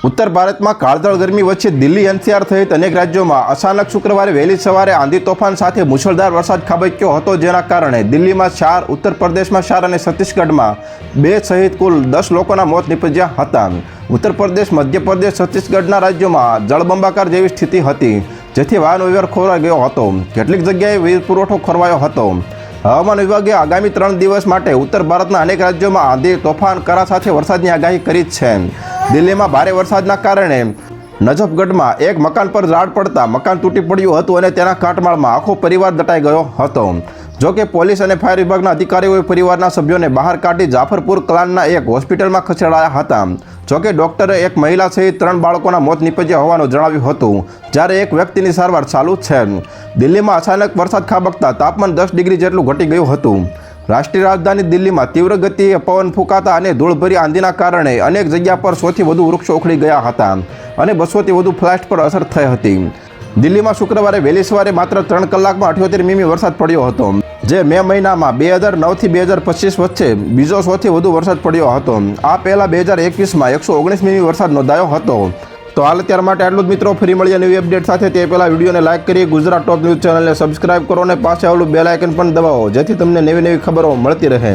ઉત્તર ભારતમાં કાળઝાળ ગરમી વચ્ચે દિલ્હી એનસીઆર સહિત અનેક રાજ્યોમાં અચાનક શુક્રવારે વહેલી સવારે આંધી તોફાન સાથે મુશળધાર વરસાદ ખાબક્યો હતો, જેના કારણે દિલ્હીમાં 4, ઉત્તર પ્રદેશમાં 4 અને છત્તીસગઢમાં 2 સહિત કુલ 10 લોકોના મોત નીપજ્યા હતા. ઉત્તર પ્રદેશ, મધ્યપ્રદેશ, છત્તીસગઢના રાજ્યોમાં જળબંબાકાર જેવી સ્થિતિ હતી, જેથી વાહન વ્યવહાર ખોરવાઈ ગયો હતો. કેટલીક જગ્યાએ વીજ પુરવઠો ખોરવાયો હતો. હવામાન વિભાગે આગામી 3 દિવસ માટે ઉત્તર ભારતના અનેક રાજ્યોમાં આંધી, તોફાન, કરા સાથે વરસાદની આગાહી કરી છે. દિલ્હીમાં ભારે વરસાદના કારણે નજફગઢમાં એક મકાન પર ઝાડ પડતા મકાન તૂટી પડ્યું હતું અને તેના કાટમાળમાં આખો પરિવાર દટાઈ ગયો હતો. જોકે પોલીસ અને ફાયર વિભાગના અધિકારીઓએ પરિવારના સભ્યોને બહાર કાઢી જાફરપુર કલાનના એક હોસ્પિટલમાં ખસેડાયા હતા. જોકે ડોક્ટરે એક મહિલા સહિત 3 બાળકોના મોત નીપજ્યા હોવાનું જણાવ્યું હતું, જ્યારે એક વ્યક્તિની સારવાર ચાલુ છે. દિલ્હીમાં અચાનક વરસાદ ખાબકતા તાપમાન 10 ડિગ્રી જેટલું ઘટી ગયું હતું. રાષ્ટ્રીય રાજધાની દિલ્હીમાં તીવ્ર ગતિએ પવન ફૂંકાતા અને ધૂળભરી આંધીના કારણે અનેક જગ્યા પર 100થી વધુ વૃક્ષો ઉખડી ગયા હતા અને 200થી વધુ ફ્લાઇટ પર અસર થઈ હતી. દિલ્હીમાં શુક્રવારે વહેલી સવારે માત્ર 3 કલાકમાં 78 મીમી વરસાદ પડ્યો હતો, જે મે મહિનામાં 2009થી 2025 વચ્ચે બીજો સૌથી વધુ વરસાદ પડ્યો હતો. આ પહેલાં 2021માં 119 મીમી વરસાદ નોંધાયો હતો. તો હાલ અત્યાર માટે આટલું જ મિત્રો. ફરી મળીએ નવી અપડેટ સાથે. તે પહેલાં વિડીયોને લાઇક કરી ગુજરાત ટોપ ન્યૂઝ ચેનલને સબસ્ક્રાઇબ કરો અને પાસે આવેલું બેલ આઇકન પણ દબાવો, જેથી તમને નવી ખબરો મળતી રહે.